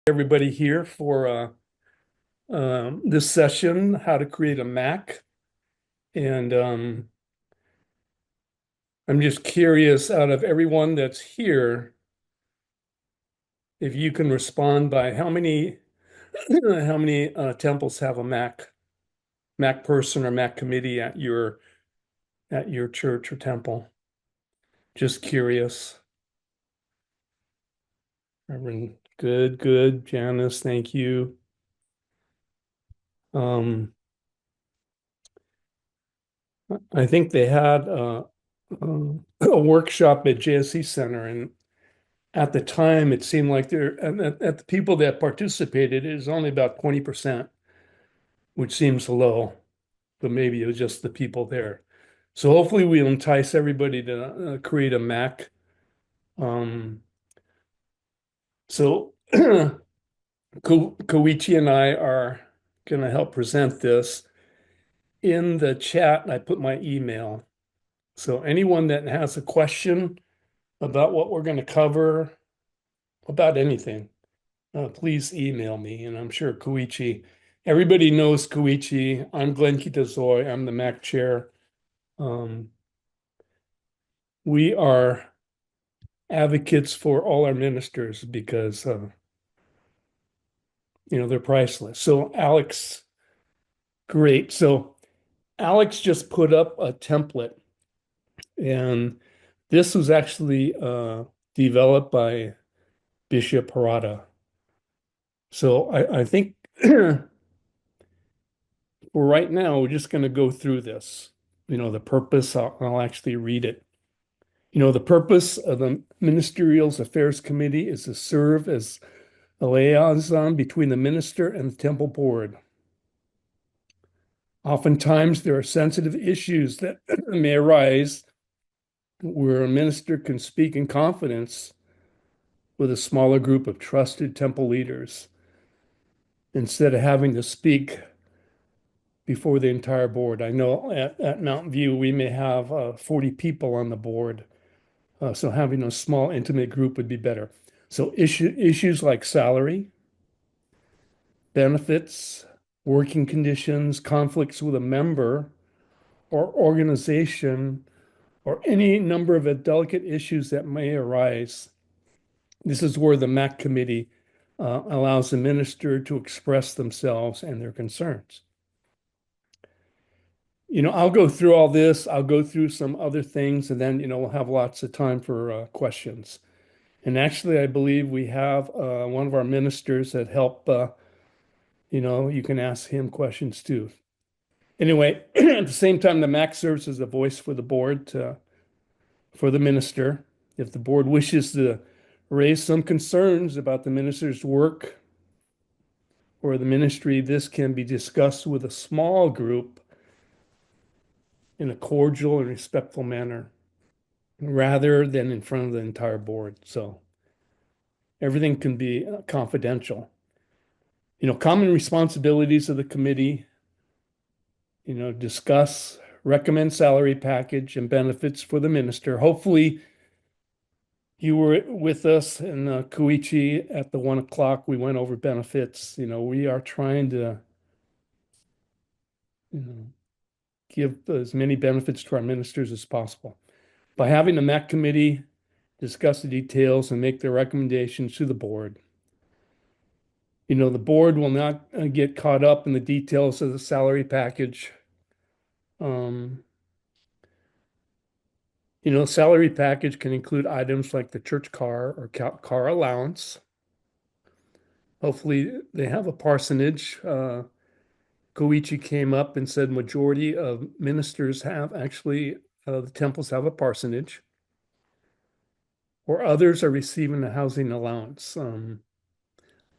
Everybody here for this session, how to create a Mac. And I'm just curious, out of everyone that's here, if you can respond by how many how many temples have a Mac person or Mac committee at your church or temple. Just curious. Reverend, good, good. Janice, thank you. Um, I think they had a workshop at JSC Center, and at the time, it seemed like at the people that participated, it was only about 20%, which seems low, but maybe it was just the people there. So hopefully we'll entice everybody to create a Mac. Um, so Koichi and I are going to help present this. In the chat, I put my email. So anyone that has a question about what we're going to cover, about anything, please email me, and I'm sure Koichi, everybody knows Koichi. I'm Glenn Kitasoe. I'm the MAC chair. Um, we are advocates for all our ministers because, they're priceless. So Alex, great. So Alex just put up a template, and this was actually developed by Bishop Harada. So I think for right now, we're just going to go through this. The purpose, I'll actually read it. The purpose of the Ministerial Affairs Committee is to serve as a liaison between the minister and the temple board. Oftentimes, there are sensitive issues that may arise where a minister can speak in confidence with a smaller group of trusted temple leaders instead of having to speak before the entire board. I know at Mountain View, we may have 40 people on the board. So having a small, intimate group would be better. So issues like salary, benefits, working conditions, conflicts with a member or organization, or any number of delicate issues that may arise. This is where the MAC committee allows the minister to express themselves and their concerns. I'll go through all this. I'll go through some other things, and then, we'll have lots of time for questions. And actually, I believe we have one of our ministers that help, you can ask him questions too. Anyway, at the same time, the MAC serves as a voice for the board, for the minister. If the board wishes to raise some concerns about the minister's work or the ministry, this can be discussed with a small group in a cordial and respectful manner rather than in front of the entire board. So everything can be confidential. Common responsibilities of the committee, discuss, recommend salary package and benefits for the minister. Hopefully, you were with us in Koichi at the 1 o'clock. We went over benefits. We are trying to, you know, give as many benefits to our ministers as possible. By having the MAC committee discuss the details and make their recommendations to the board. The board will not get caught up in the details of the salary package. Salary package can include items like the church car or car allowance. Hopefully, they have a parsonage. Koichi came up and said majority of ministers have actually, the temples have a parsonage, or others are receiving a housing allowance.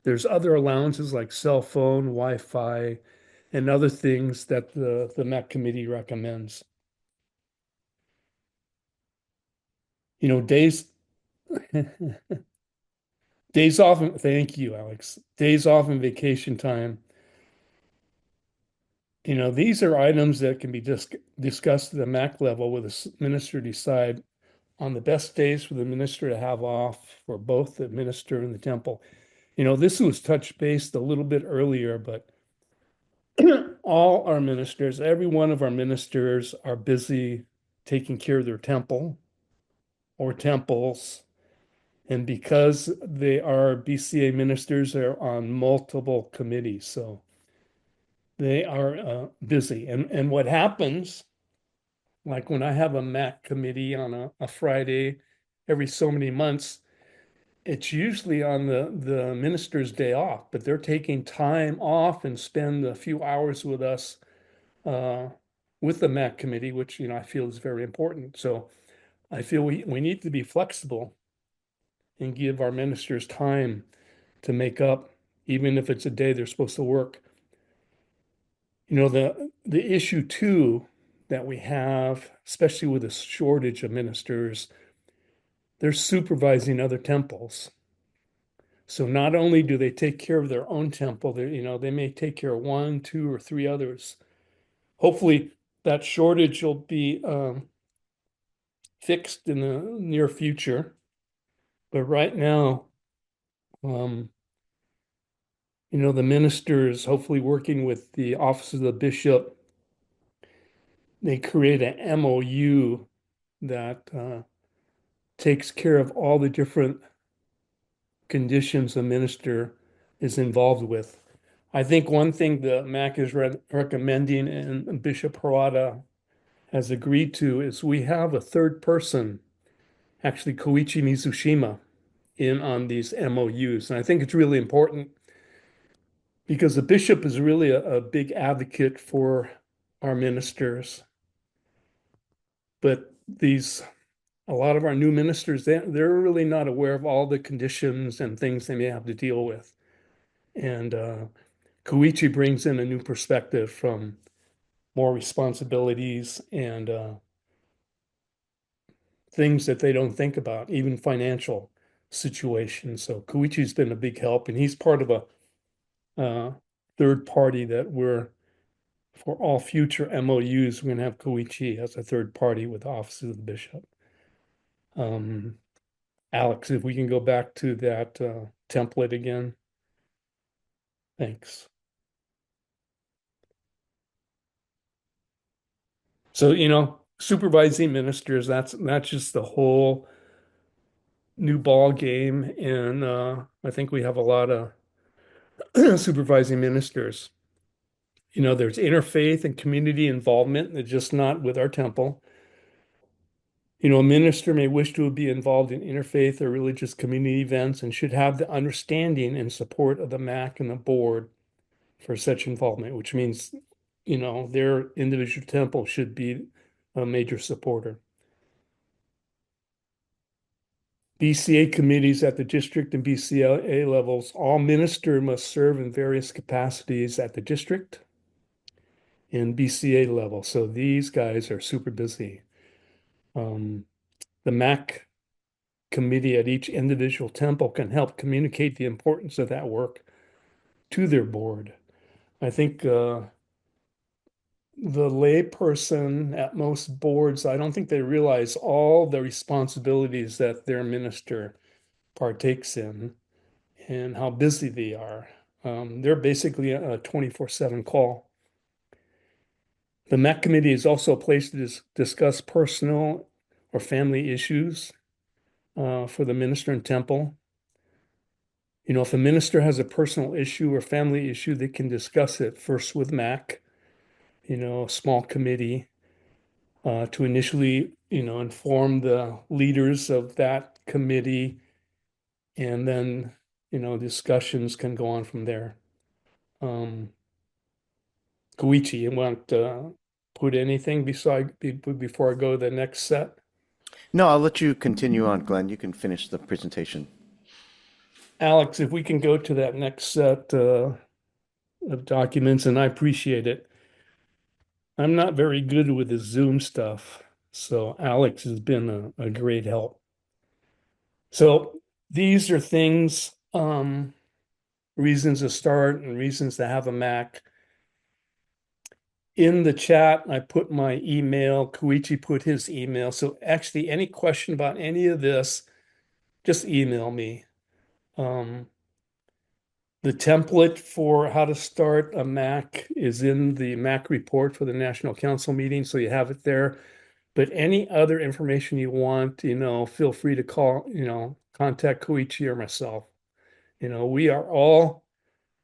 There's other allowances like cell phone, Wi-Fi, and other things that the MAC committee recommends. Days days off. Thank you, Alex. Days off and vacation time. These are items that can be discussed at the MAC level with the minister decide on the best days for the minister to have off for both the minister and the temple. This was touch based a little bit earlier, but all our ministers, every one of our ministers are busy taking care of their temple or temples. And because they are BCA ministers, they're on multiple committees. So they are busy. And what happens, like when I have a MAC committee on a Friday every so many months, it's usually on the minister's day off, but they're taking time off and spend a few hours with us uh, with the MAC committee, which I feel is very important. So I feel we need to be flexible and give our ministers time to make up, even if it's a day they're supposed to work. The issue too that we have, especially with a shortage of ministers, they're supervising other temples. So not only do they take care of their own temple, they may take care of one, two, or three others. Hopefully, that shortage will be fixed in the near future. But right now, um, the ministers, hopefully working with the office of the bishop, they create an MOU that takes care of all the different conditions a minister is involved with. I think one thing the MAC is recommending and Bishop Harada has agreed to is we have a third person, actually Koichi Mizushima, in on these MOUs. And I think it's really important because the bishop is really a big advocate for our ministers. But a lot of our new ministers, they're really not aware of all the conditions and things they may have to deal with. And Koichi brings in a new perspective from more responsibilities and things that they don't think about, even financial situations. So Koichi's been a big help, and he's part of a third party that for all future MOUs, we're going to have Koichi as a third party with the Office of the Bishop. Um, Alex, if we can go back to that template again. Thanks. So, supervising ministers, that's just the whole new ball game. And I think we have a lot of supervising ministers. There's interfaith and community involvement, it's just not with our temple. A minister may wish to be involved in interfaith or religious community events and should have the understanding and support of the MAC and the board for such involvement, which means, their individual temple should be a major supporter. BCA committees at the district and BCA levels, all minister must serve in various capacities at the district and BCA level. So these guys are super busy. The MAC committee at each individual temple can help communicate the importance of that work to their board. I think the layperson at most boards, I don't think they realize all the responsibilities that their minister partakes in and how busy they are. They're basically a 24/7 call. The MAC committee is also a place to discuss personal or family issues for the minister and temple. If a minister has a personal issue or family issue, they can discuss it first with MAC, a small committee to initially, inform the leaders of that committee, and then, discussions can go on from there. Koichi, you want to put anything before I go to the next set? No, I'll let you continue on, Glenn. You can finish the presentation. Alex, if we can go to that next set of documents, and I appreciate it. I'm not very good with the Zoom stuff, so Alex has been a great help. So these are things, reasons to start and reasons to have a Mac. In the chat, I put my email. Koichi put his email. So actually, any question about any of this, just email me. Um, The template for how to start a Mac is in the Mac report for the National Council meeting, so you have it there. But any other information you want, feel free to call, contact Koichi or myself. We are all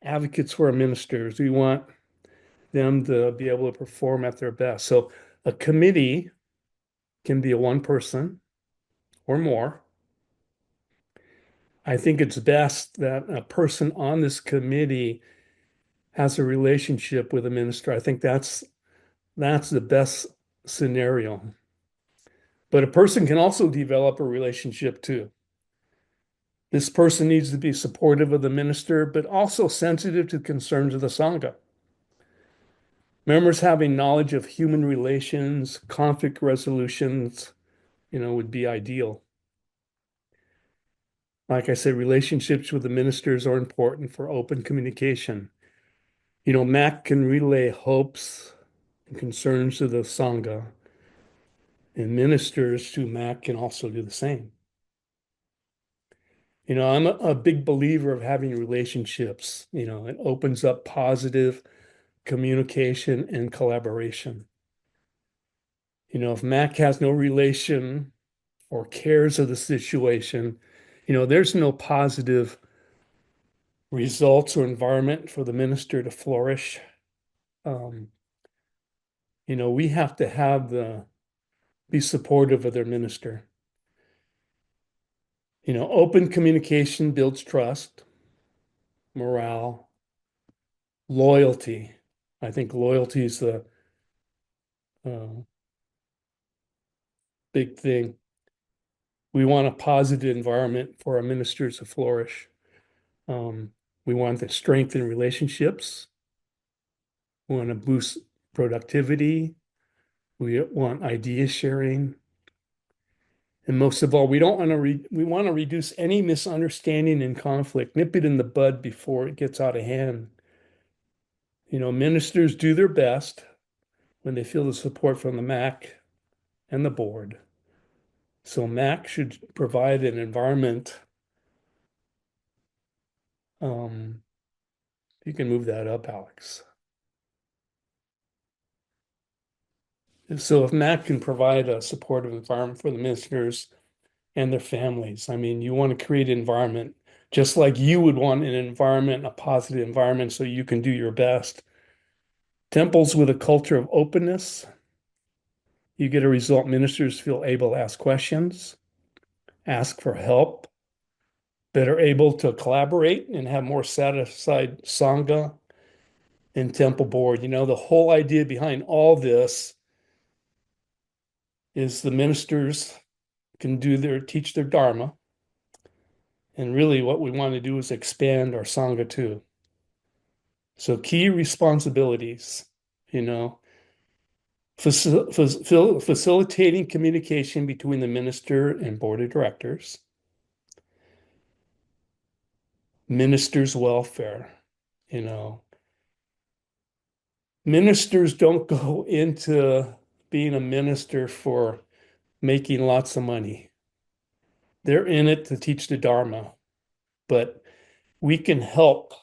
advocates for our ministers. We want them to be able to perform at their best. So a committee can be a one person or more. I think it's best that a person on this committee has a relationship with a minister. I think that's the best scenario. But a person can also develop a relationship too. This person needs to be supportive of the minister, but also sensitive to concerns of the Sangha. Members having knowledge of human relations, conflict resolutions, would be ideal. Like I said, relationships with the ministers are important for open communication. Mac can relay hopes and concerns to the Sangha, and ministers to Mac can also do the same. I'm a big believer of having relationships. It opens up positive communication and collaboration. If Mac has no relation or cares of the situation, there's no positive results or environment for the minister to flourish. Um, we have to be supportive of their minister. Open communication builds trust, morale, loyalty. I think loyalty is the uh, big thing. We want a positive environment for our ministers to flourish. We want to strengthen relationships. We want to boost productivity. We want idea sharing. And most of all, we don't want to we want to reduce any misunderstanding and conflict, nip it in the bud before it gets out of hand. Ministers do their best when they feel the support from the MAC and the board. So MAC should provide an environment. You can move that up, Alex. So if MAC can provide a supportive environment for the ministers and their families, I mean, you want to create an environment just like you would want an environment, a positive environment, so you can do your best. Temples with a culture of openness, you get a result. Ministers feel able to ask questions, ask for help, better able to collaborate and have more satisfied Sangha and temple board. The whole idea behind all this is the ministers can teach their Dharma. And really what we want to do is expand our Sangha too. So key responsibilities, you know, facilitating communication between the minister and board of directors, minister's welfare, you know. Ministers don't go into being a minister for making lots of money. They're in it to teach the Dharma, but we can help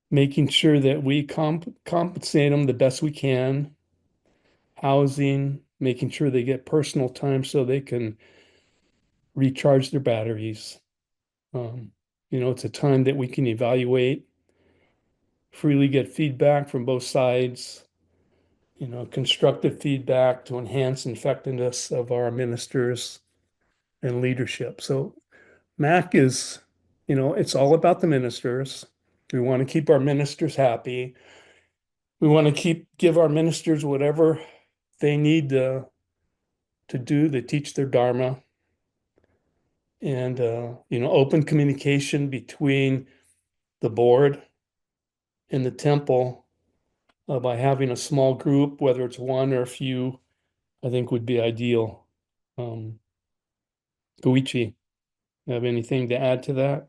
making sure that we compensate them the best we can, housing, making sure they get personal time so they can recharge their batteries. Um, it's a time that we can evaluate, freely get feedback from both sides, constructive feedback to enhance effectiveness of our ministers and leadership. So MAC is, it's all about the ministers. We want to keep our ministers happy. We want to give our ministers whatever they need to do to teach their Dharma. And, open communication between the board and the temple by having a small group, whether it's one or a few, I think would be ideal. Koichi, have anything to add to that?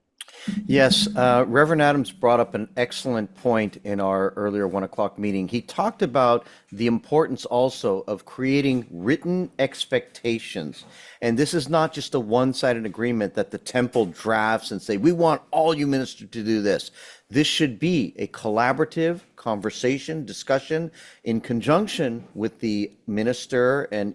Yes, Reverend Adams brought up an excellent point in our earlier 1 o'clock meeting. He talked about the importance also of creating written expectations. And this is not just a one-sided agreement that the temple drafts and say, we want all you ministers to do this. This should be a collaborative conversation, discussion in conjunction with the minister and,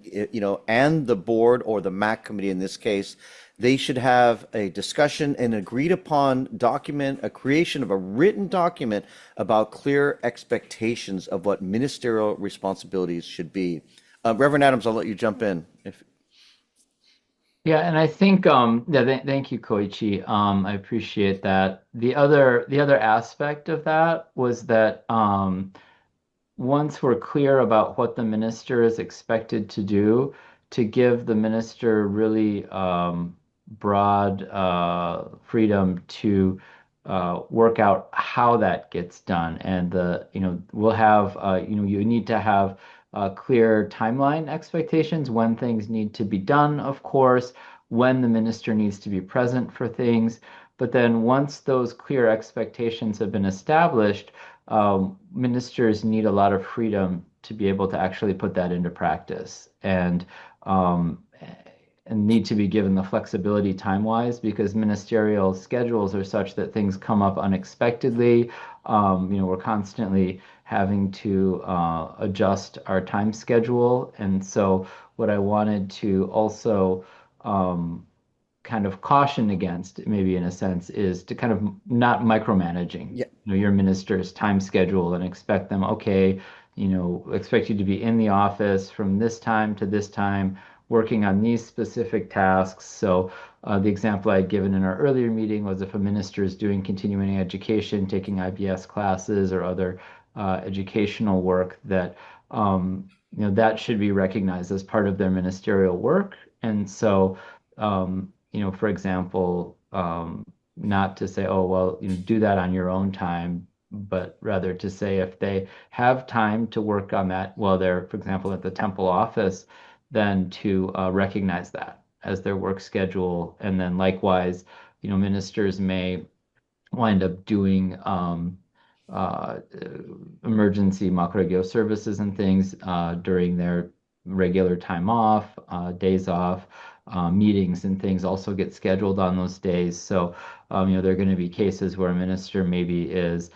and the board or the MAC committee in this case. They should have a discussion and agreed upon document, a creation of a written document about clear expectations of what ministerial responsibilities should be. Reverend Adams, I'll let you jump in. Yeah, and I think yeah, thank you, Koichi. I appreciate that. The other aspect of that was that once we're clear about what the minister is expected to do, to give the minister really broad freedom to work out how that gets done. And we'll have, you need to have clear timeline expectations when things need to be done, of course, when the minister needs to be present for things. But then once those clear expectations have been established, ministers need a lot of freedom to be able to actually put that into practice um, and need to be given the flexibility time-wise because ministerial schedules are such that things come up unexpectedly. We're constantly having to adjust our time schedule. And so what I wanted to also um, kind of caution against, maybe in a sense, is to kind of not micromanaging, Yeah. your minister's time schedule and expect them, okay, expect you to be in the office from this time to this time, working on these specific tasks. So the example I had given in our earlier meeting was if a minister is doing continuing education, taking IBS classes or other educational work, that that should be recognized as part of their ministerial work. And so for example, not to say, oh, well, do that on your own time, but rather to say if they have time to work on that while they're, for example, at the temple office, then to recognize that as their work schedule. And then likewise, ministers may wind up doing uh, emergency macrogeo services and things during their regular time off, days off, meetings and things also get scheduled on those days. So, there are going to be cases where a minister maybe is,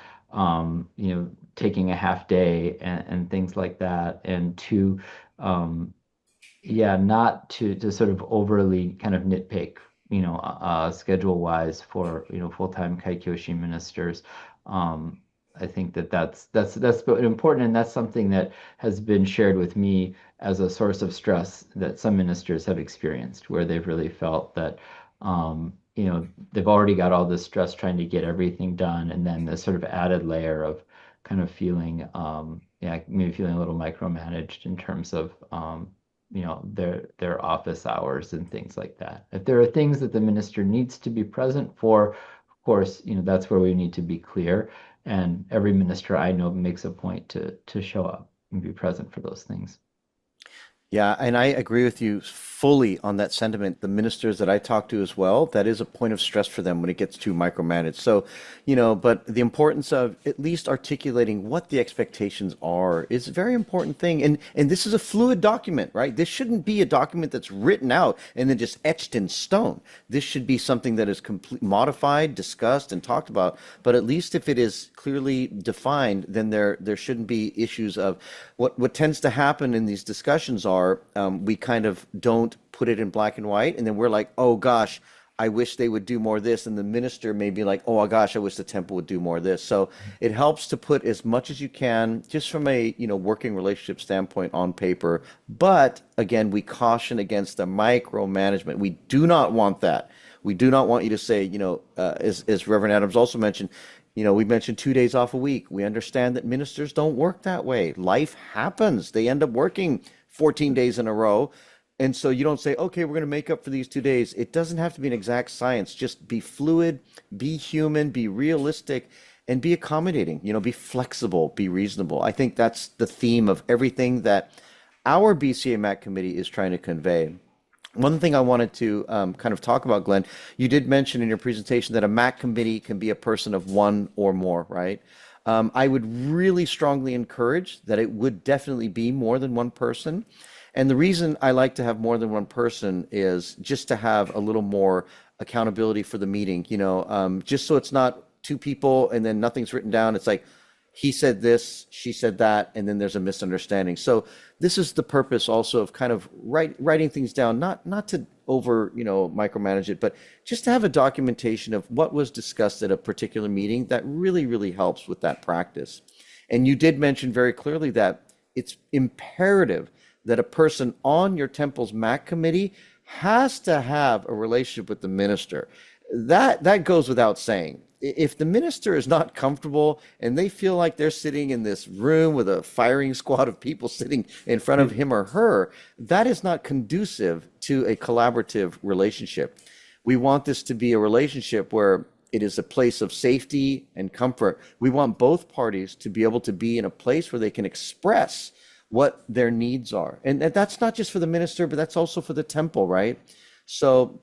taking a half day and things like that, and um, yeah, not to sort of overly kind of nitpick, schedule wise for, full-time Kaikyoshi ministers. Um, I think that's important, and that's something that has been shared with me as a source of stress that some ministers have experienced, where they've really felt that, they've already got all this stress trying to get everything done, and then this sort of added layer of kind of feeling, yeah, maybe feeling a little micromanaged in terms of, their office hours and things like that. If there are things that the minister needs to be present for, of course, that's where we need to be clear. And every minister I know makes a point to show up and be present for those things. Yeah, and I agree with you fully on that sentiment. The ministers that I talk to as well, that is a point of stress for them when it gets too micromanaged. So, but the importance of at least articulating what the expectations are is a very important thing. And this is a fluid document, right? This shouldn't be a document that's written out and then just etched in stone. This should be something that is complete, modified, discussed, and talked about. But at least if it is clearly defined, then there shouldn't be issues of what tends to happen in these discussions are we kind of don't put it in black and white, and then we're like, oh gosh, I wish they would do more of this, and the minister may be like, oh gosh, I wish the temple would do more of this. So it helps to put as much as you can, just from a working relationship standpoint, on paper. But again, we caution against the micromanagement. We do not want that. We do not want you to say, as Reverend Adams also mentioned, we mentioned 2 days off a week. We understand that ministers don't work that way. Life happens. They end up working 14 days in a row. And so you don't say, okay, we're going to make up for these 2 days. It doesn't have to be an exact science. Just be fluid, be human, be realistic, and be accommodating. Be flexible, be reasonable. I think that's the theme of everything that our BCA MAC committee is trying to convey. One thing I wanted to kind of talk about, Glenn, you did mention in your presentation that a MAC committee can be a person of one or more, right? I would really strongly encourage that it would definitely be more than one person. And the reason I like to have more than one person is just to have a little more accountability for the meeting, just so it's not two people and then nothing's written down. It's like, he said this, she said that, and then there's a misunderstanding. So this is the purpose also of kind of writing things down, not to over, micromanage it, but just to have a documentation of what was discussed at a particular meeting. That really, really helps with that practice. And you did mention very clearly that it's imperative that a person on your temple's MAC committee has to have a relationship with the minister. That goes without saying. If the minister is not comfortable and they feel like they're sitting in this room with a firing squad of people sitting in front of him or her, that is not conducive to a collaborative relationship. We want this to be a relationship where it is a place of safety and comfort. We want both parties to be able to be in a place where they can express what their needs are. And that's not just for the minister, but that's also for the temple, right? So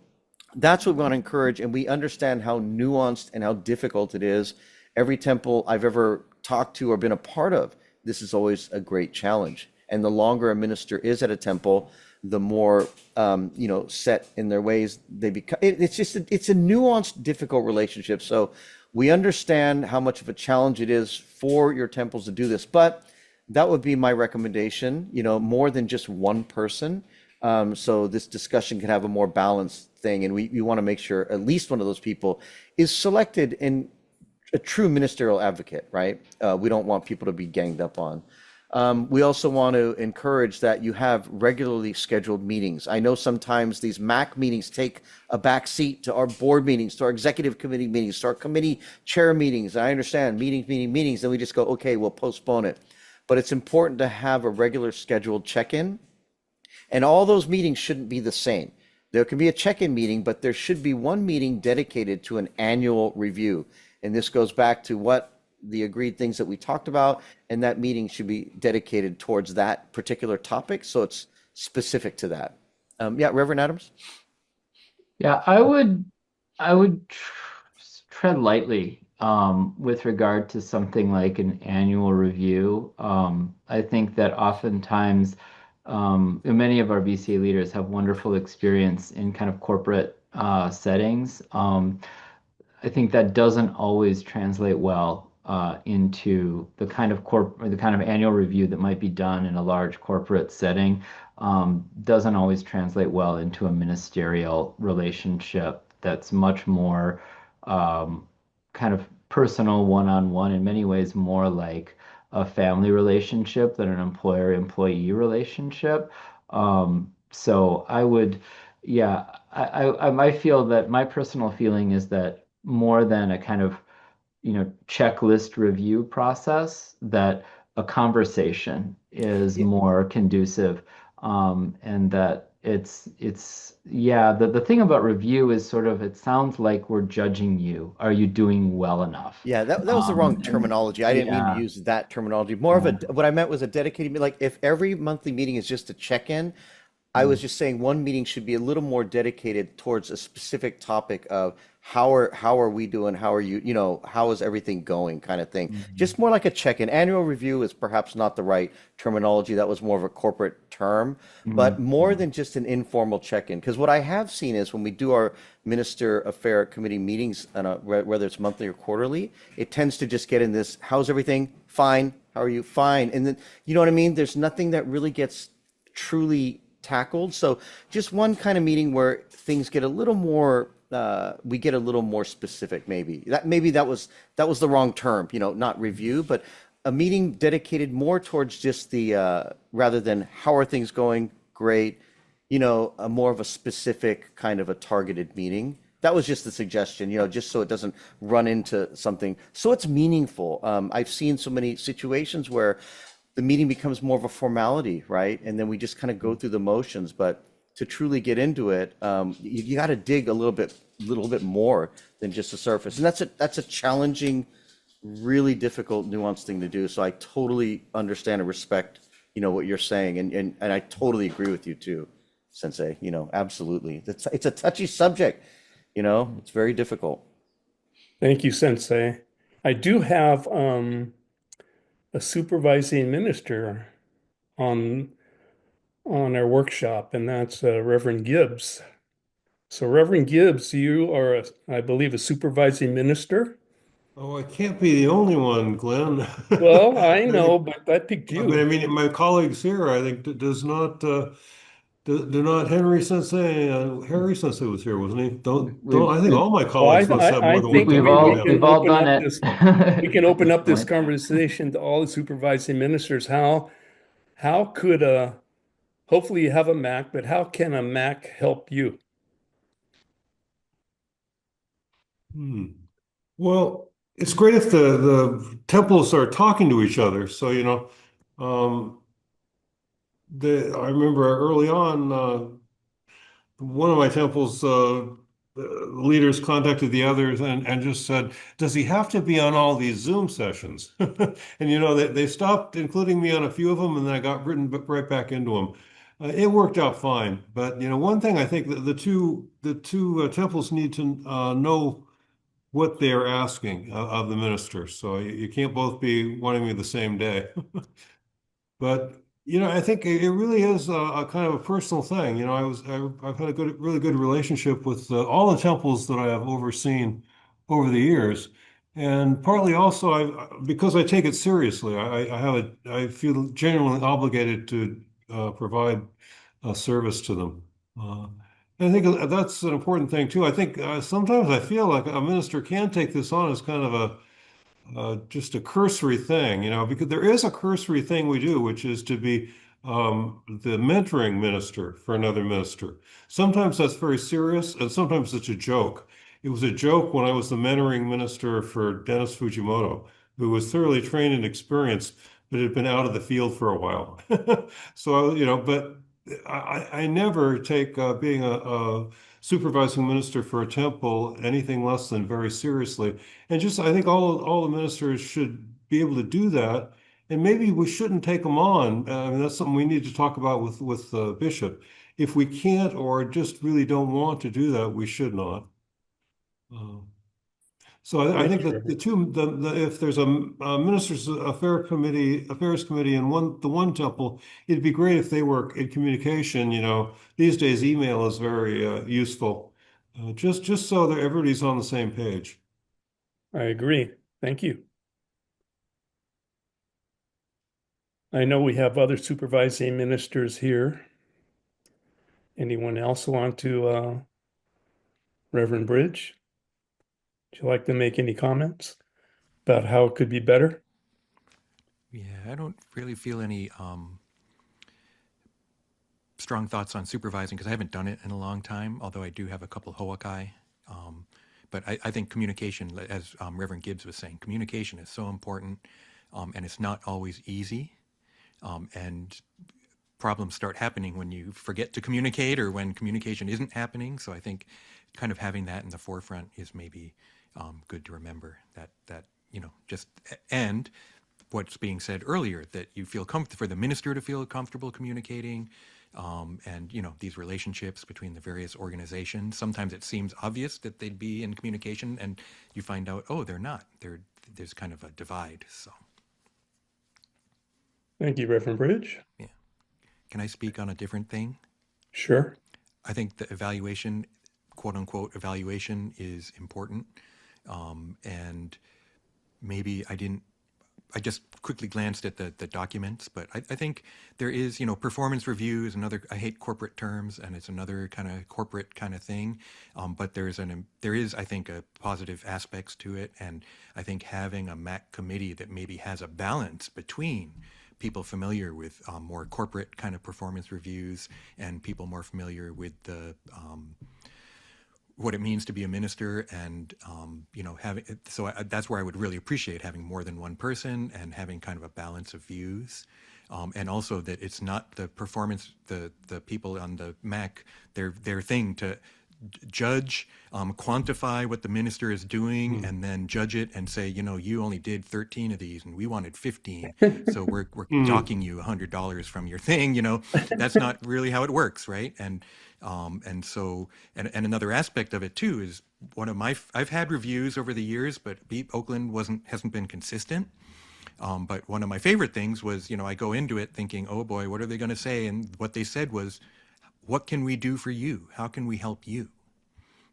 that's what we want to encourage, and we understand how nuanced and how difficult it is. Every temple I've ever talked to or been a part of, this is always a great challenge. And the longer a minister is at a temple, the more set in their ways they become. It's a nuanced, difficult relationship. So we understand how much of a challenge it is for your temples to do this, but that would be my recommendation. More than just one person. So this discussion can have a more balanced thing, and we want to make sure at least one of those people is selected in a true ministerial advocate, right? We don't want people to be ganged up on. We also want to encourage that you have regularly scheduled meetings. I know sometimes these MAC meetings take a back seat to our board meetings, to our executive committee meetings, to our committee chair meetings. I understand meetings, and we just go, okay, we'll postpone it. But it's important to have a regular scheduled check-in. And all those meetings shouldn't be the same. There can be a check-in meeting, but there should be one meeting dedicated to an annual review. And this goes back to what the agreed things that we talked about, and that meeting should be dedicated towards that particular topic, so it's specific to that. Reverend Adams? Yeah, I would tread lightly with regard to something like an annual review. I think that oftentimes many of our VCA leaders have wonderful experience in kind of corporate settings. I think that doesn't always translate well into the kind of annual review that might be done in a large corporate setting. Doesn't always translate well into a ministerial relationship that's much more kind of personal, one-on-one, in many ways more like a family relationship than an employer-employee relationship. So I would, yeah, I feel that my personal feeling is that more than a kind of, checklist review process, that a conversation is more conducive, and that the thing about review is sort of, it sounds like we're judging you. Are you doing well enough? Yeah, that was the wrong And terminology. I didn't mean to yeah, use that terminology. More of yeah. what I meant was a dedicated, like if every monthly meeting is just a check-in, I was just saying one meeting should be a little more dedicated towards a specific topic of how are we doing? How are you, how is everything going kind of thing. Mhm. Just more like a check-in. Annual review is perhaps not the right terminology. That was more of a corporate term, but Mhm. more Mhm. than just an informal check-in. Because what I have seen is when we do our minister affair committee meetings, whether it's monthly or quarterly, it tends to just get in this, how's everything? Fine. How are you? Fine. And then, you know what I mean? There's nothing that really gets truly tackled. So just one kind of meeting where things get a little more, we get a little more specific. Maybe that was the wrong term. Not review, but a meeting dedicated more towards just the rather than how are things going. Great. A more of a specific kind of a targeted meeting. That was just the suggestion, just so it doesn't run into something. So it's meaningful. I've seen so many situations where the meeting becomes more of a formality, right? And then we just kind of go through the motions. But to truly get into it, you got to dig a little bit more than just the surface. And that's a challenging, really difficult, nuanced thing to do. So I totally understand and respect, what you're saying, and I totally agree with you too. Sensei. Absolutely. It's a touchy subject. It's very difficult. Thank you, Sensei. I do have a supervising minister on our workshop, and that's Reverend Gibbs. So, Reverend Gibbs, you are, I believe, a supervising minister. Oh, I can't be the only one, Glenn. Well, I I think, know, but I picked I you. mean, my colleagues here, I think, does not, do not Henry Sensei, Harry Sensei was here, wasn't he? Don't, We've I think we've all my Well, colleagues must have more I than one think we've temple we in all him. can we've all open done up it this we can at open this up this point. conversation to all the supervising ministers. How could hopefully you have a Mac, but how can a Mac help you? Hmm. Well, it's great if the temples are talking to each other. So, um, I remember early on, one of my temple's leaders contacted the others and just said, "Does he have to be on all these Zoom sessions?" And they stopped including me on a few of them, and then I got written right back into them. It worked out fine, but one thing I think that the two temples need to know what they're asking of the minister. So you can't both be wanting me the same day. But I think it really is a kind of a personal thing. I've had a really good relationship with all the temples that I have overseen over the years, and partly also because I take it seriously. I feel genuinely obligated to provide a service to them. Uh, and I think that's an important thing too. I think sometimes I feel like a minister can take this on as kind of just a cursory thing, because there is a cursory thing we do, which is to be the mentoring minister for another minister. Sometimes that's very serious, and sometimes it's a joke. It was a joke when I was the mentoring minister for Dennis Fujimoto, who was thoroughly trained and experienced, but had been out of the field for a while. So, but I never take being a supervising minister for a temple anything less than very seriously. And just, I think all the ministers should be able to do that. And maybe we shouldn't take them on. I mean, that's something we need to talk about with the bishop. If we can't or just really don't want to do that, we should not. Uh, so I Thank think you, that Reverend. if there's a ministers affairs committee in the one temple, it'd be great if they were in communication. These days email is very useful, just so that everybody's on the same page. I agree. Thank you. I know we have other supervising ministers here. Anyone else want to, Reverend Bridge? Would you like to make any comments about how it could be better? Yeah, I don't really feel any strong thoughts on supervising because I haven't done it in a long time, although I do have a couple Hoakai. Um, but I think communication, as Reverend Gibbs was saying, communication is so important, and it's not always easy. And problems start happening when you forget to communicate or when communication isn't happening. So I think kind of having that in the forefront is maybe good to remember that just and what's being said earlier, that you feel comfortable, for the minister to feel comfortable communicating, and these relationships between the various organizations. Sometimes it seems obvious that they'd be in communication, and you find out, oh, they're not. There's kind of a divide. So Thank you, Reverend Bridge. yeah, can I speak on a different thing? Sure. I think the evaluation, quote unquote, evaluation is important, and maybe I just quickly glanced at the documents, but I think there is, performance review is another, I hate corporate terms, and it's another kind of corporate kind of thing. But there is, I think, a positive aspects to it. And I think having a MAC committee that maybe has a balance between people familiar with more corporate kind of performance reviews and people more familiar with the what it means to be a minister, and having that's where I would really appreciate having more than one person and having kind of a balance of views, and also that it's not the performance, the people on the Mac, their thing to judge, quantify what the minister is doing, and then judge it and say, you only did 13 of these and we wanted 15. So we're docking you $100 from your thing. That's not really how it works. Right. And another aspect of it too is I've had reviews over the years, but Beat Oakland hasn't been consistent. But one of my favorite things was, I go into it thinking, oh boy, what are they going to say? And what they said was, what can we do for you? How can we help you?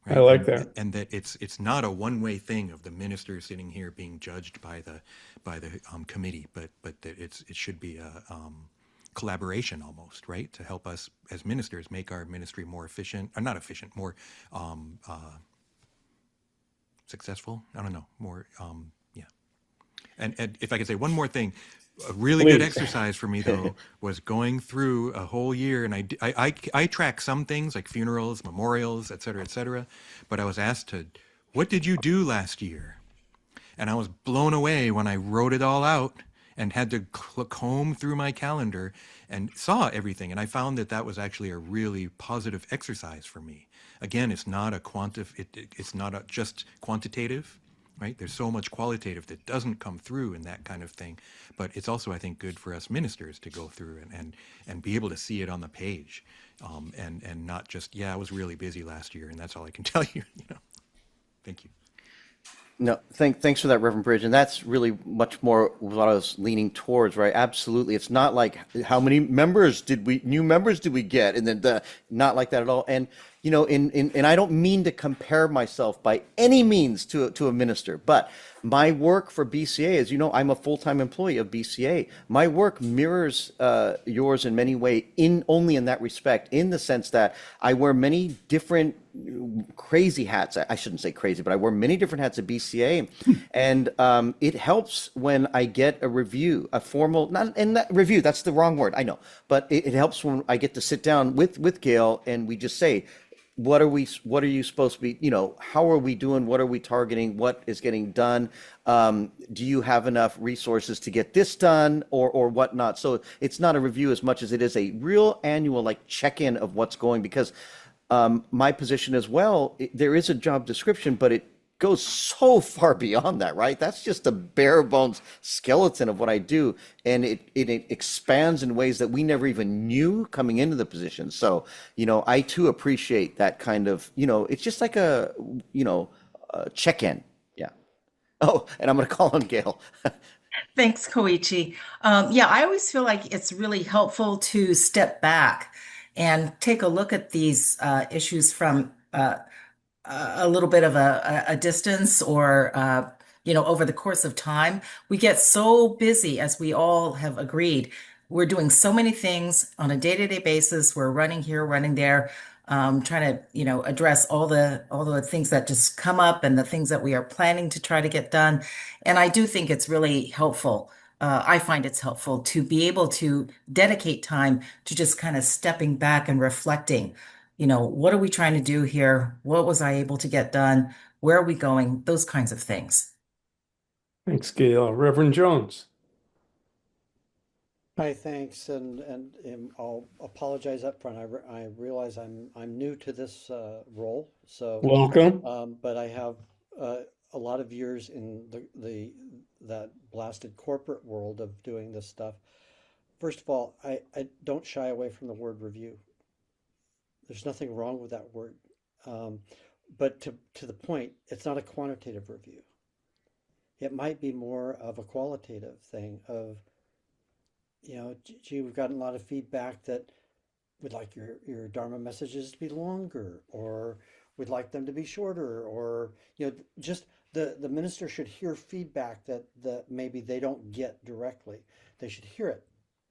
I Right. like that. And that it's not a one-way thing of the minister sitting here being judged by the committee, but that it should be a collaboration almost, right? To help us as ministers make our ministry more efficient, or not efficient, more successful. I don't know, more, yeah. And if I could say one more thing, a really good Please. exercise for me though was going through a whole year, and I track some things like funerals, memorials, et cetera, but I was asked what did you do last year? And I was blown away when I wrote it all out and had to comb through my calendar and saw everything. And I found that was actually a really positive exercise for me. Again, it's not it's not just quantitative, right? There's so much qualitative that doesn't come through in that kind of thing. But it's also, I think, good for us ministers to go through and be able to see it on the page, and not just, I was really busy last year and that's all I can tell you. Thank you. No, thanks for that, Reverend Bridge. And that's really much more what I was leaning towards, right? Absolutely. It's not like how many new members did we get? And then not like that at all. And, and I don't mean to compare myself by any means to a minister, but my work for BCA, as you know, I'm a full-time employee of BCA. My work mirrors yours in many ways, only in that respect, in the sense that I wear many different crazy hats. I shouldn't say crazy, but I wear many different hats at BCA, and it helps when I get a review, a formal, not in that review. That's the wrong word, I know, but it helps when I get to sit down with Gail and we just say, what are you supposed to be, how are we doing? What are we targeting? What is getting done? Do you have enough resources to get this done or whatnot? So it's not a review as much as it is a real annual check-in of what's going, because my position as well, there is a job description, but it goes so far beyond that, right? That's just a bare bones skeleton of what I do. And it expands in ways that we never even knew coming into the position. So, I too appreciate that kind of, it's just like a check-in. Yeah. Oh, and I'm going to call on Gail. Thanks, Koichi. Yeah, I always feel like it's really helpful to step back and take a look at these issues from a little bit of a distance, or over the course of time. We get so busy, as we all have agreed. We're doing so many things on a day-to-day basis. We're running here, running there, trying to address all the things that just come up and the things that we are planning to try to get done. And I do think it's really helpful. I find it's helpful to be able to dedicate time to just kind of stepping back and reflecting. What are we trying to do here? What was I able to get done? Where are we going? Those kinds of things. Thanks, Gail. Reverend Jones. Hi, thanks, and I'll apologize up front. I realize I'm new to this role, so Welcome. but I have a lot of years in that blasted corporate world of doing this stuff. First of all, I don't shy away from the word review. There's nothing wrong with that word, but to the point, it's not a quantitative review. It might be more of a qualitative thing of, gee, we've gotten a lot of feedback that we'd like your Dharma messages to be longer, or we'd like them to be shorter, or, just the minister should hear feedback that maybe they don't get directly. They should hear it.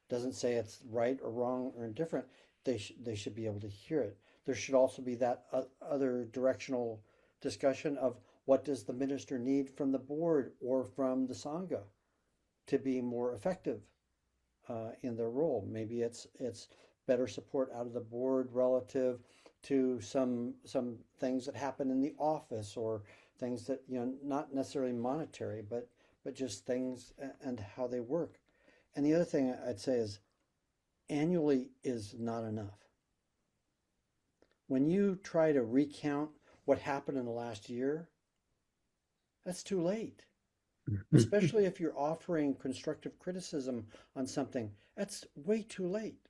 Doesn't say it's right or wrong or indifferent. They should be able to hear it. There should also be that other directional discussion of what does the minister need from the board or from the Sangha to be more effective in their role. Maybe it's better support out of the board relative to some things that happen in the office, or things that not necessarily monetary, but just things and how they work. And the other thing I'd say is annually is not enough. when you try to recount what happened in the last year, that's too late. Especially if you're offering constructive criticism on something, that's way too late.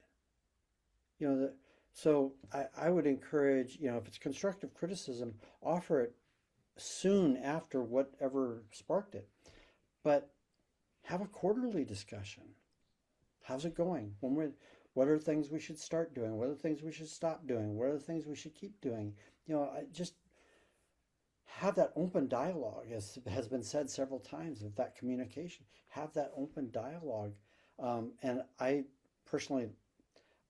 You know, so I would encourage, if it's constructive criticism, offer it soon after whatever sparked it. But have a quarterly discussion. How's it going? What are things we should start doing? What are the things we should stop doing? What are the things we should keep doing? Just have that open dialogue, as has been said several times, of that communication. Have that open dialogue. And I personally,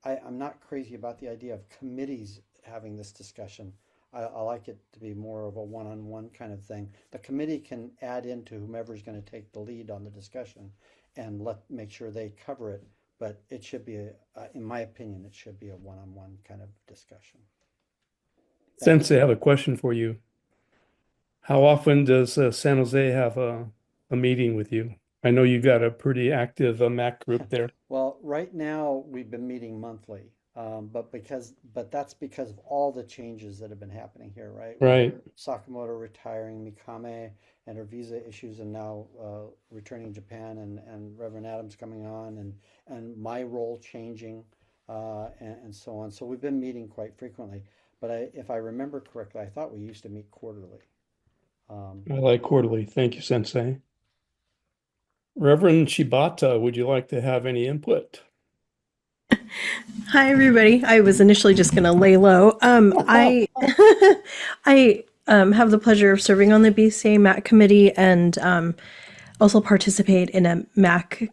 I'm not crazy about the idea of committees having this discussion. I like it to be more of a one-on-one kind of thing. The committee can add into whomever's going to take the lead on the discussion and make sure they cover it. But it should be, in my opinion, it should be a one-on-one kind of discussion. Thank Sensei, I have a question for you. How often does San Jose have a meeting with you? I know you got a pretty active Mac group there. Well, right now we've been meeting monthly, but that's because of all the changes that have been happening here, right? With Right. Sakamoto retiring, Mikame and her visa issues, and now returning Japan, and Reverend Adams coming on, and my role changing, and so on. So we've been meeting quite frequently. But if I remember correctly, I thought we used to meet quarterly. I like quarterly. Thank you, Sensei. Reverend Shibata, would you like to have any input? Hi, everybody. I was initially just going to lay low. I I have the pleasure of serving on the BCA MAC committee and also participate in a MAC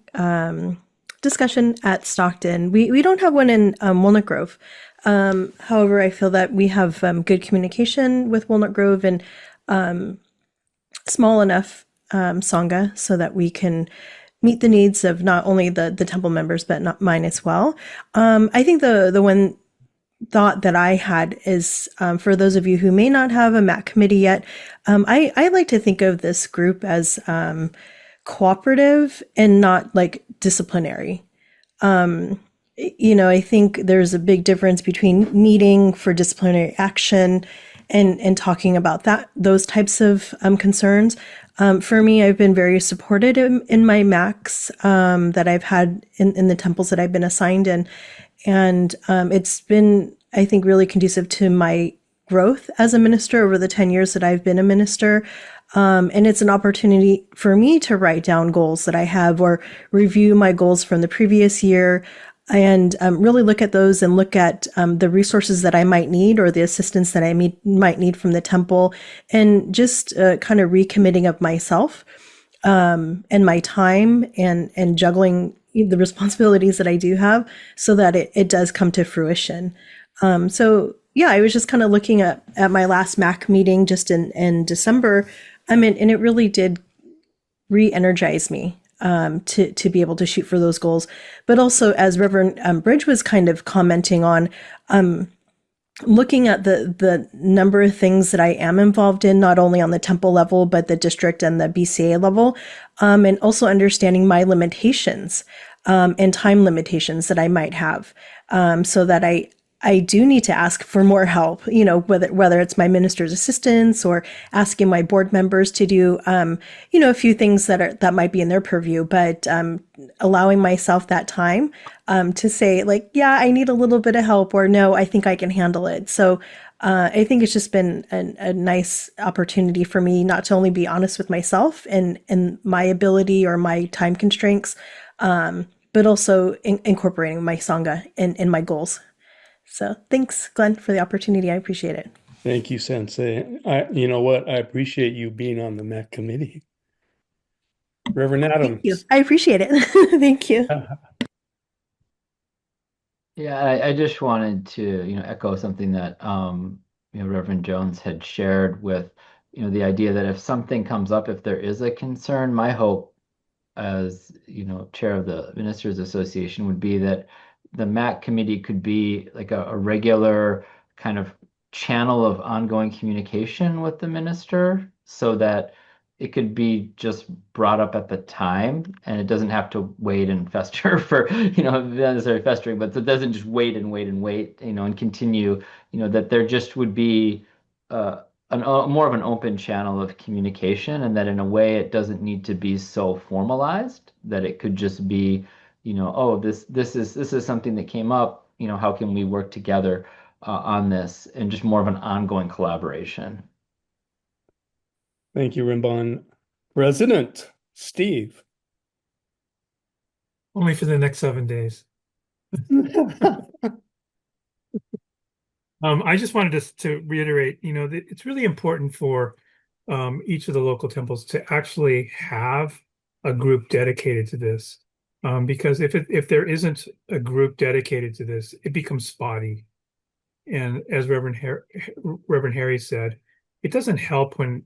discussion at Stockton. We don't have one in Walnut Grove. However, I feel that we have good communication with Walnut Grove and small enough Sangha so that we can meet the needs of not only the temple members, but not mine as well. I think the one thought that I had is for those of you who may not have a MAC committee yet, I like to think of this group as cooperative and not like disciplinary. I think there's a big difference between meeting for disciplinary action and talking about those types of concerns. For me, I've been very supported in my MACs that I've had in the temples that I've been assigned in. And it's been, I think, really conducive to my growth as a minister over the 10 years that I've been a minister. And it's an opportunity for me to write down goals that I have or review my goals from the previous year and really look at those and look at the resources that I might need or the assistance that I might need from the temple, and just kind of recommitting of myself and my time and juggling the responsibilities that I do have so that it does come to fruition. So yeah, I was just kind of looking at my last MAC meeting just in December. And it really did re-energize me to be able to shoot for those goals. But also, as Reverend Bridge was kind of commenting on, looking at the number of things that I am involved in, not only on the temple level, but the district and the BCA level, and also understanding my limitations and time limitations that I might have, so that I do need to ask for more help, whether it's my minister's assistants or asking my board members to do, a few things that might be in their purview, but allowing myself that time to say, like, yeah, I need a little bit of help, or no, I think I can handle it. So I think it's just been a nice opportunity for me not to only be honest with myself and my ability or my time constraints, but also incorporating my Sangha in my goals. So thanks, Glenn, for the opportunity. I appreciate it. Thank you, Sensei. You know what? I appreciate you being on the MAC committee. Reverend Thank you. Adams. I appreciate it. Thank you. Yeah, I just wanted to, echo something that, Reverend Jones had shared with, the idea that if something comes up, if there is a concern, my hope as, chair of the Ministers Association would be that the MAC committee could be like a regular kind of channel of ongoing communication with the minister, so that it could be just brought up at the time, and it doesn't have to wait and fester for, not necessarily festering, but it doesn't just wait and wait and wait, and continue, that there just would be uh, more of an open channel of communication, and that in a way it doesn't need to be so formalized, that it could just be, oh, this is something that came up, how can we work together on this, and just more of an ongoing collaboration. Thank you, Rimban. President Steve. Only for the next 7 days. I just wanted to reiterate, that it's really important for each of the local temples to actually have a group dedicated to this. Because if there isn't a group dedicated to this, it becomes spotty. And as Reverend Harry said, it doesn't help when,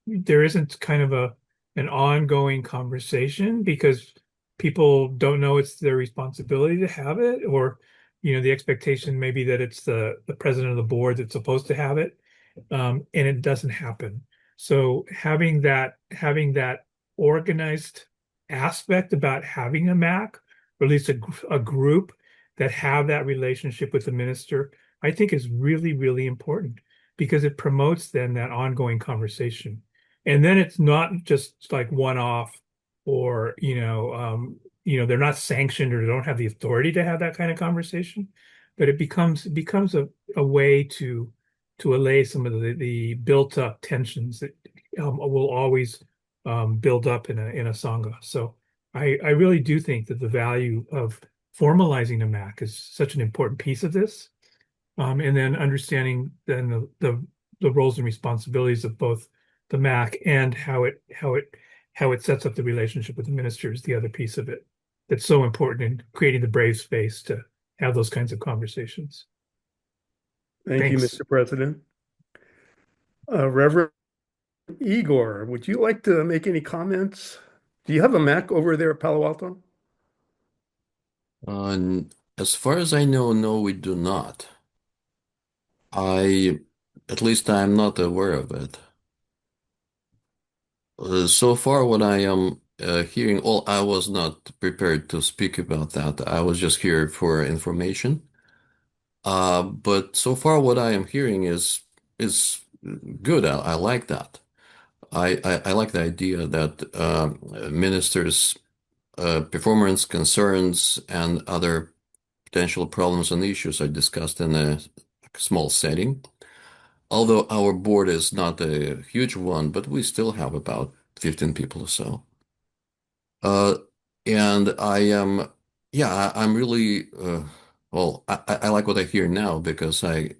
there isn't kind of an ongoing conversation, because people don't know it's their responsibility to have it, or, the expectation maybe that it's the president of the board that's supposed to have it, and it doesn't happen. So having that organized aspect about having a MAC, or at least a group that have that relationship with the minister, I think is really, really important, because it promotes then that ongoing conversation. And then it's not just like one off, or, they're not sanctioned or don't have the authority to have that kind of conversation, but it becomes a way to allay some of the built up tensions that will always build up in a Sangha. So I really do think that the value of formalizing a MAC is such an important piece of this. And then understanding then the roles and responsibilities of both the MAC and how it sets up the relationship with the minister is the other piece of it that's so important in creating the brave space to have those kinds of conversations. Thank you, Thanks. Mr. President. Reverend Igor, would you like to make any comments? Do you have a Mac over there at Palo Alto? As far as I know, no, we do not. At least I'm not aware of it. So far, what I am hearing, I was not prepared to speak about that. I was just here for information. But so far, what I am hearing is good. I like that. I like the idea that ministers' performance concerns and other potential problems and issues are discussed in a small setting. Although our board is not a huge one, but we still have about 15 people or so. And I'm really, I like what I hear now, because I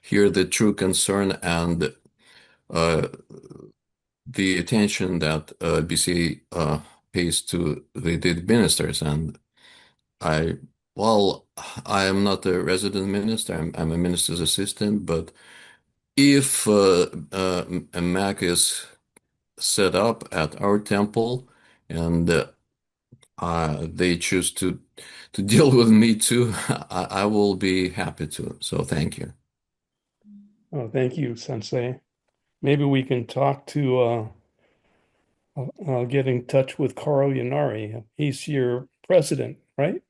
hear the true concern and the attention that BCA pays to the ministers. And I, I am not a resident minister, I'm a minister's assistant, but if a MAC is set up at our temple and they choose to deal with me too, I will be happy to. So thank you. Oh, thank you, Sensei. Maybe we can talk to get in touch with Carl Yanari. He's your president, right?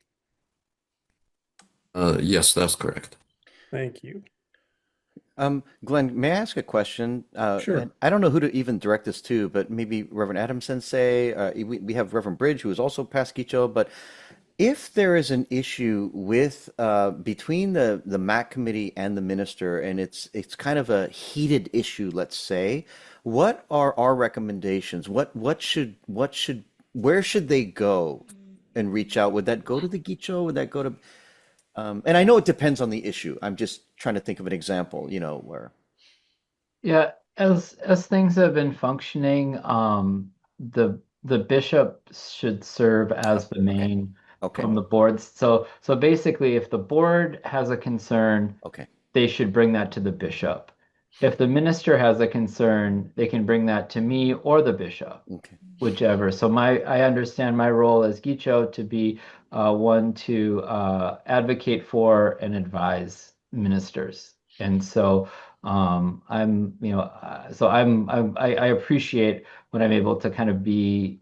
Yes, that's correct. Thank you. Glenn, may I ask a question? Sure. And I don't know who to even direct this to, but maybe Reverend Adam Sensei. We have Reverend Bridge, who is also past Gicho. But if there is an issue with between the MAC committee and the minister, and it's kind of a heated issue, let's say, what are our recommendations? Where should they go and reach out? Would that go to the Gicho? Would that go to and I know it depends on the issue. I'm just trying to think of an example, where. Yeah, as things have been functioning, the bishop should serve as the Okay. main Okay. from the boards. So basically, if the board has a concern, Okay. they should bring that to the bishop. If the minister has a concern, they can bring that to me or the bishop, Okay. whichever. So I understand my role as Gicho to be one to advocate for and advise ministers. And so I appreciate when I'm able to kind of be,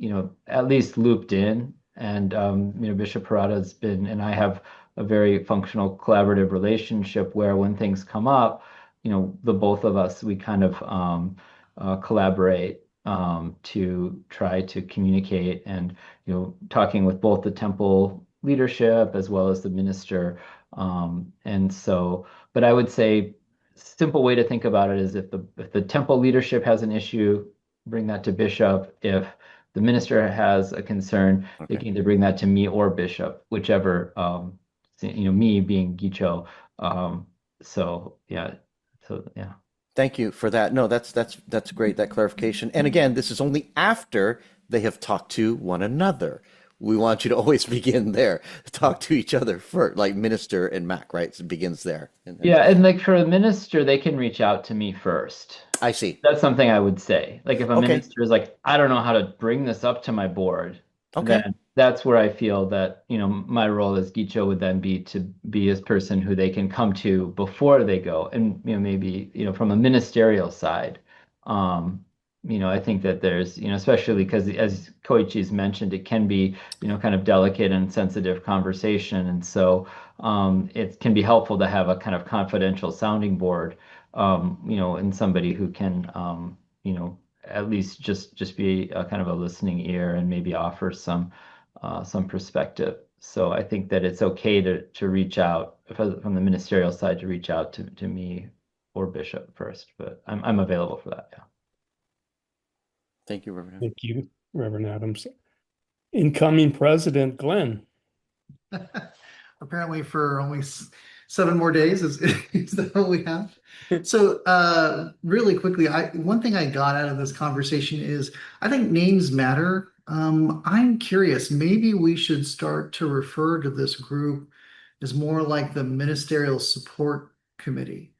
at least looped in. And Bishop Parada's been, and I have a very functional collaborative relationship where when things come up, the both of us, we kind of collaborate to try to communicate and, talking with both the temple leadership as well as the minister. And so, but I would say simple way to think about it is if the temple leadership has an issue, bring that to bishop. If the minister has a concern, they Okay. can either bring that to me or bishop, whichever, me being Gicho. Um, so yeah, so yeah. Thank you for that. No, that's great, that clarification. And again, this is only after they have talked to one another. We want you to always begin there. Talk to each other first, like minister and Mac, right? So it begins there. And Yeah, and like for a minister, they can reach out to me first. I see. That's something I would say. Like if a Okay. minister is like, I don't know how to bring this up to my board, Okay. then that's where I feel that, my role as Gicho would then be to be this person who they can come to before they go. And, maybe, from a ministerial side, I think that there's, especially because as Koichi's mentioned, it can be, kind of delicate and sensitive conversation. And so it can be helpful to have a kind of confidential sounding board, and somebody who can, at least just be a kind of a listening ear and maybe offer some perspective. So I think that it's okay to reach out from the ministerial side to reach out to me or Bishop first, but I'm available for that. Yeah. Thank you, Reverend. Thank you, Reverend Adams. Incoming President Glenn. Apparently for only 7 more days is that what we have? So really quickly, one thing I got out of this conversation is I think names matter. I'm curious, maybe we should start to refer to this group as more like the Ministerial Support Committee.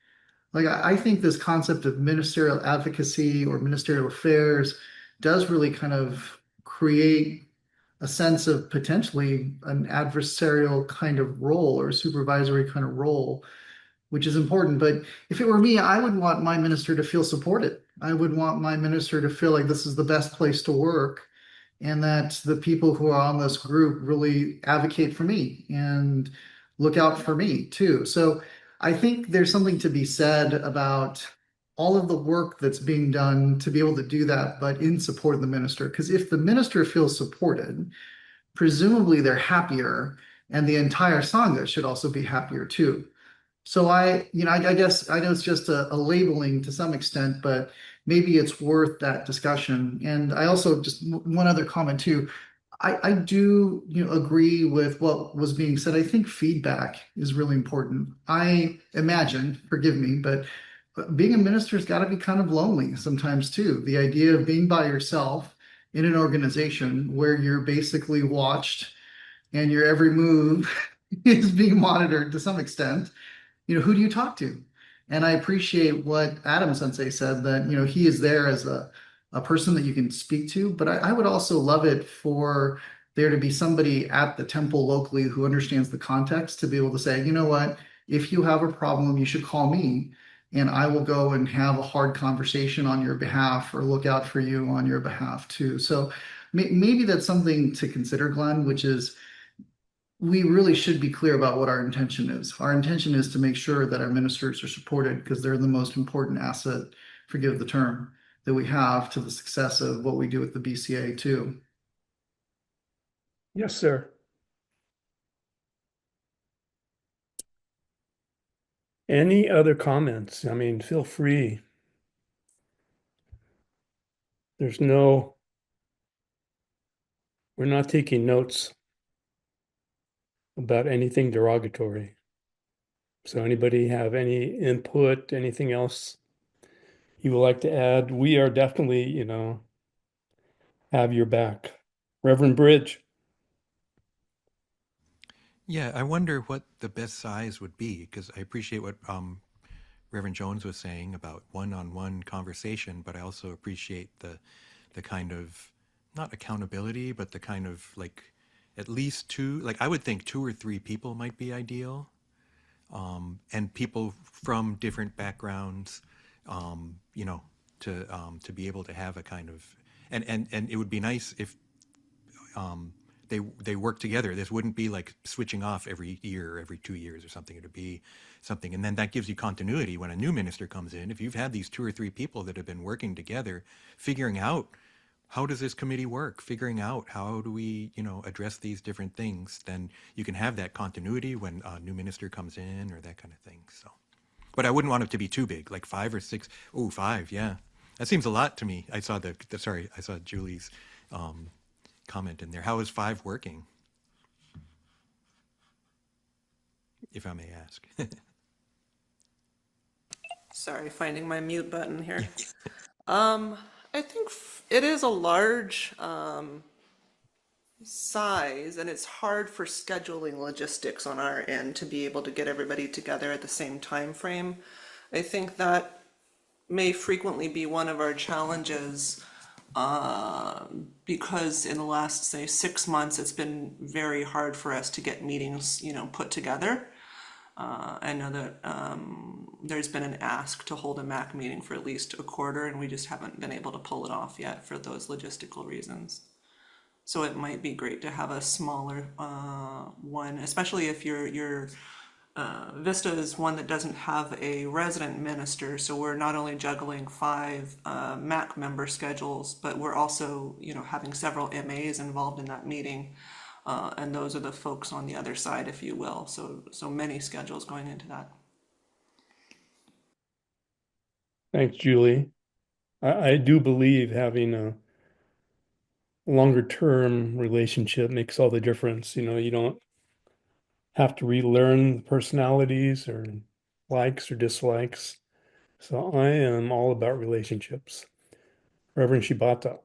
Like I think this concept of ministerial advocacy or ministerial affairs does really kind of create a sense of potentially an adversarial kind of role or supervisory kind of role, which is important. But if it were me, I would want my minister to feel supported. I would want my minister to feel like this is the best place to work and that the people who are on this group really advocate for me and look out for me too. So I think there's something to be said about all of the work that's being done to be able to do that, but in support of the minister. Because if the minister feels supported, presumably they're happier, and the entire Sangha should also be happier too. So I guess I know it's just a labeling to some extent, but maybe it's worth that discussion. And I also just one other comment too. I do agree with what was being said. I think feedback is really important. I imagine, forgive me, but being a minister's got to be kind of lonely sometimes too. The idea of being by yourself in an organization where you're basically watched and your every move is being monitored to some extent, who do you talk to? And I appreciate what Adam Sensei said that, he is there as a person that you can speak to. But I would also love it for there to be somebody at the temple locally who understands the context to be able to say, you know what, if you have a problem, you should call me and I will go and have a hard conversation on your behalf or look out for you on your behalf too. So maybe that's something to consider, Glenn, which is we really should be clear about what our intention is. Our intention is to make sure that our ministers are supported because they're the most important asset, forgive the term, that we have to the success of what we do with the BCA too. Yes, sir. Any other comments? I mean, feel free. We're not taking notes about anything derogatory. So anybody have any input, anything else you would like to add? We are definitely, have your back. Reverend Bridge. Yeah, I wonder what the best size would be because I appreciate what Reverend Jones was saying about one-on-one conversation, but I also appreciate the kind of not accountability, but the kind of like at least two, like I would think 2 or 3 people might be ideal. and people from different backgrounds, you know, to be able to have a kind of, and it would be nice if they work together. This wouldn't be like switching off every year or every 2 years or something. It would be something, and then that gives you continuity when a new minister comes in. If you've had these 2 or 3 people that have been working together, figuring out how does this committee work, figuring out how do we, you know, address these different things, then you can have that continuity when a new minister comes in or that kind of thing. So, but I wouldn't want it to be too big, like 5 or 6. Oh, 5, yeah, that seems a lot to me. I saw sorry, I saw Julie's comment in there. How is 5 working, if I may ask? Sorry, finding my mute button here. I think it is a large size, and it's hard for scheduling logistics on our end to be able to get everybody together at the same time frame. I think that may frequently be one of our challenges because in the last, say, 6 months, it's been very hard for us to get meetings, you know, put together. I know that there's been an ask to hold a MAC meeting for at least a quarter, and we just haven't been able to pull it off yet for those logistical reasons. So it might be great to have a smaller one, especially if your Vista is one that doesn't have a resident minister. So we're not only juggling 5 MAC member schedules, but we're also, you know, having several MAs involved in that meeting. And those are the folks on the other side, if you will. So many schedules going into that. Thanks, Julie. I do believe having a longer term relationship makes all the difference. You know, you don't have to relearn personalities or likes or dislikes. So I am all about relationships. Reverend Shibata.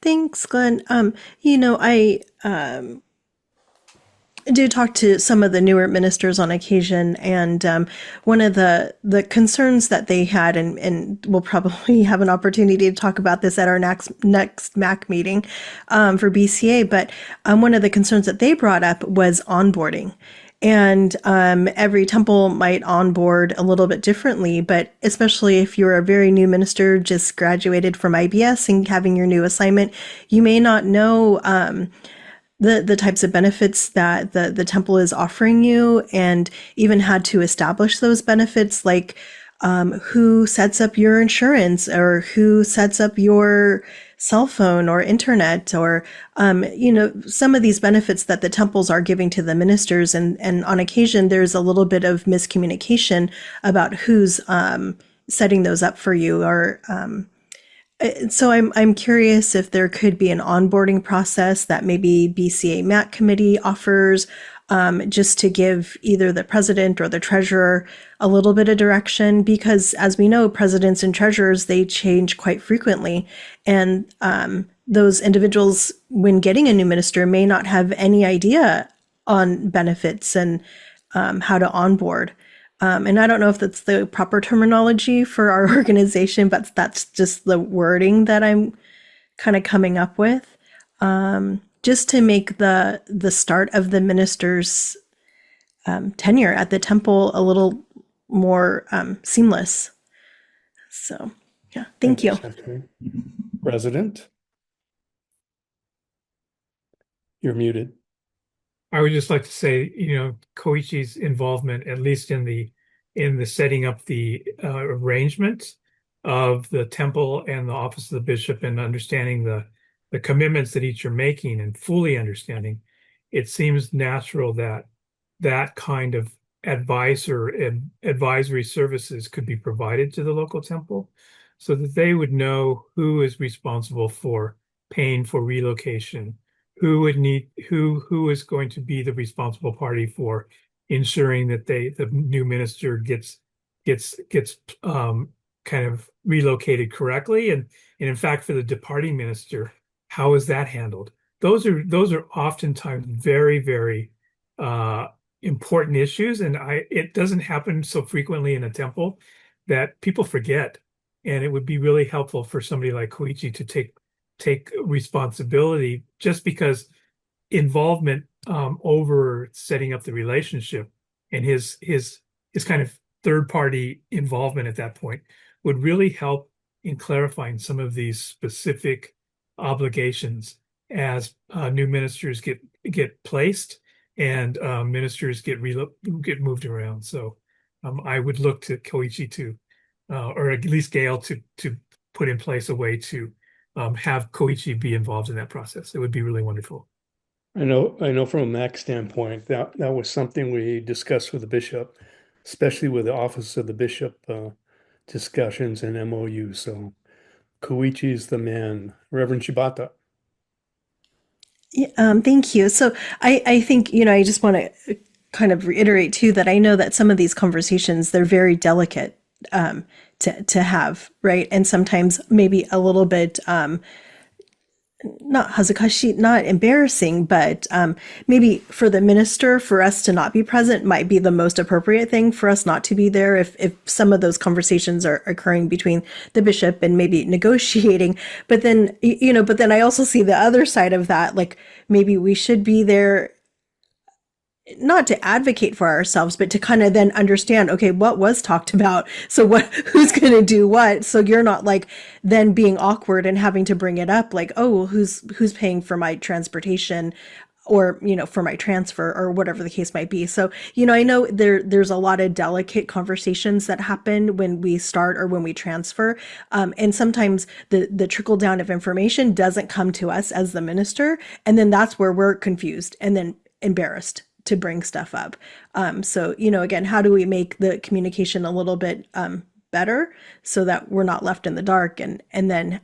Thanks, Glenn. I do talk to some of the newer ministers on occasion, and one of the concerns that they had, and we'll probably have an opportunity to talk about this at our next MAC meeting for BCA, but one of the concerns that they brought up was onboarding. And every temple might onboard a little bit differently, but especially if you're a very new minister, just graduated from IBS and having your new assignment, you may not know the types of benefits that the temple is offering you, and even had to establish those benefits, like who sets up your insurance, or who sets up your cell phone or internet, or some of these benefits that the temples are giving to the ministers, and on occasion there's a little bit of miscommunication about who's setting those up for you, or so I'm curious if there could be an onboarding process that maybe BCA MAC committee offers, just to give either the president or the treasurer a little bit of direction, because as we know, presidents and treasurers, they change quite frequently. And those individuals, when getting a new minister, may not have any idea on benefits and how to onboard. And I don't know if that's the proper terminology for our organization, but that's just the wording that I'm kind of coming up with, just to make the start of the minister's tenure at the temple a little more seamless. So, yeah, thank you. President, you're muted. I would just like to say, Koichi's involvement, at least in the setting up the arrangements of the temple and the office of the bishop, and understanding the commitments that each are making, and fully understanding, it seems natural that that kind of advice or advisory services could be provided to the local temple, so that they would know who is responsible for paying for relocation, who is going to be the responsible party for ensuring that the new minister gets kind of relocated correctly, and in fact, for the departing minister, how is that handled? Those are oftentimes very, very important issues, and it doesn't happen so frequently in a temple that people forget. And it would be really helpful for somebody like Koichi to take responsibility, just because involvement over setting up the relationship and his kind of third party involvement at that point would really help in clarifying some of these specific obligations as new ministers get placed and ministers get moved around. So I would look to Koichi to, or at least Gail to put in place a way to have Koichi be involved in that process. It would be really wonderful. I know from a MAC standpoint, that was something we discussed with the bishop, especially with the office of the bishop discussions and MOU. So Koichi is the man. Reverend Shibata. Yeah, thank you. So I think, I just want to kind of reiterate too that I know that some of these conversations, they're very delicate to have, right? And sometimes maybe a little bit not hazakashi, not embarrassing, but maybe for the minister, for us to not be present might be the most appropriate thing for us not to be there if some of those conversations are occurring between the bishop and maybe negotiating. But then, but then I also see the other side of that, like maybe we should be there not to advocate for ourselves, but to kind of then understand, okay, what was talked about? So who's going to do what? So you're not like then being awkward and having to bring it up like, oh, well, who's paying for my transportation or, for my transfer or whatever the case might be. So, I know there's a lot of delicate conversations that happen when we start or when we transfer. And sometimes the trickle down of information doesn't come to us as the minister. And then that's where we're confused and then embarrassed to bring stuff up. So, again, how do we make the communication a little bit better so that we're not left in the dark and then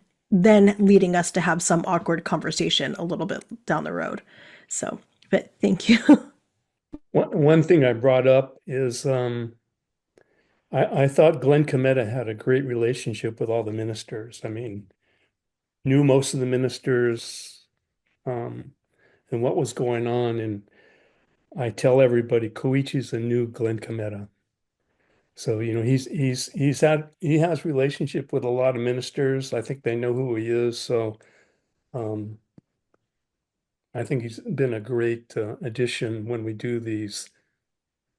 leading us to have some awkward conversation a little bit down the road. So, but thank you. One thing I brought up is I thought Glenn Cometa had a great relationship with all the ministers. I mean, knew most of the ministers and what was going on. And I tell everybody, Koichi's a new Glenn Cometa. So, he has relationship with a lot of ministers. I think they know who he is. So, I think he's been a great addition when we do these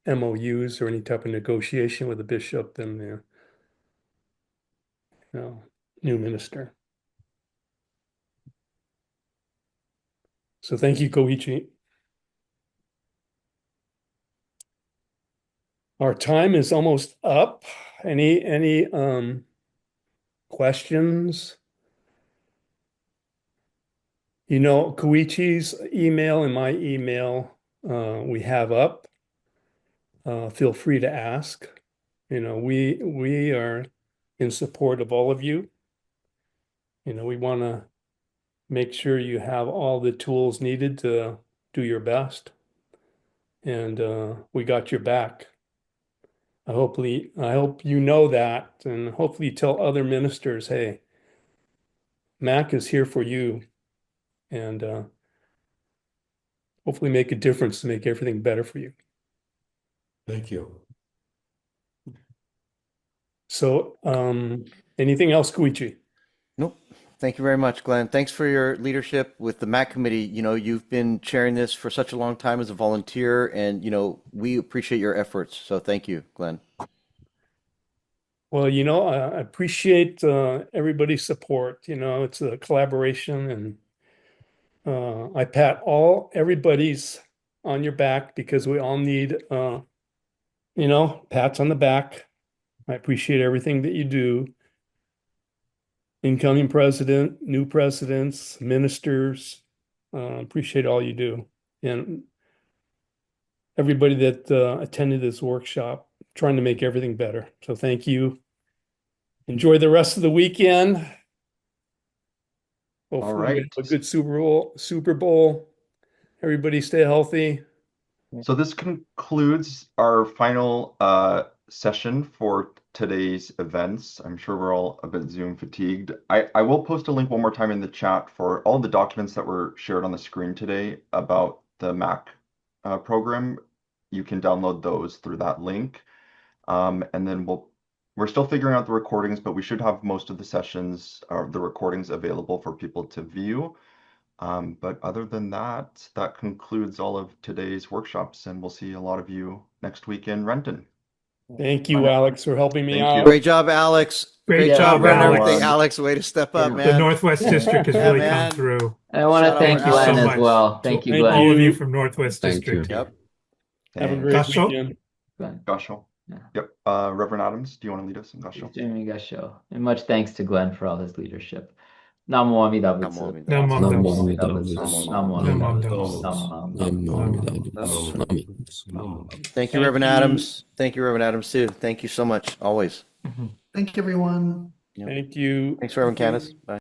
MOUs or any type of negotiation with the bishop and the new minister. So thank you, Koichi. Our time is almost up. Any questions? Koichi's email and my email we have up. Feel free to ask. We are in support of all of you. We want to make sure you have all the tools needed to do your best. And we got your back. I hope you know that, and hopefully tell other ministers, hey, Mac is here for you, and hopefully make a difference to make everything better for you. Thank you. So, anything else, Koichi? Nope. Thank you very much, Glenn. Thanks for your leadership with the MAC committee. You've been chairing this for such a long time as a volunteer, and we appreciate your efforts. So thank you, Glenn. Well, I appreciate everybody's support. It's a collaboration, and I pat everybody's on your back because we all need, pats on the back. I appreciate everything that you do. Incoming president, new presidents, ministers, appreciate all you do. And everybody that attended this workshop, trying to make everything better. So thank you. Enjoy the rest of the weekend. Hopefully All right. we have a good Super Bowl. Everybody stay healthy. So this concludes our final session for today's events. I'm sure we're all a bit Zoom fatigued. I will post a link one more time in the chat for all the documents that were shared on the screen today about the MAC program. You can download those through that link. And then we're still figuring out the recordings, but we should have most of the sessions or the recordings available for people to view. But other than that, that concludes all of today's workshops, and we'll see a lot of you next week in Renton. Thank you, Alex, for helping me Thank you. out. Great job, Alex. Great Yeah, job job, running Alex. everything. Alex, way to step up, Yeah. The man. Northwest District has Yeah, really man. come through. And I want Shout to out thank for Thank you so Glenn Alex. as much well. Thank to you, Thank Glenn. all of you you. from Northwest Thank District. you. Yep. Have a Thanks. great Gasho? weekend. Glenn. Gasho. Yeah. Yep. Reverend Adams, do you want to lead us in Gasho? Gasho. And much thanks to Glenn for all his leadership. Namo Amida Namo Butsu. Amida Nam Butsu. Mom Namo Dums. Amida Namo Butsu. Amida Nam Mom Butsu. Dums. Namo Nam Amida Mom. Butsu. Namo. Thank you, Thank Reverend you. Adams. Thank you, Reverend Adams, too. Thank you so much, always. Thank you, everyone. Yep. Thank you. Thanks, Reverend Candace. Bye.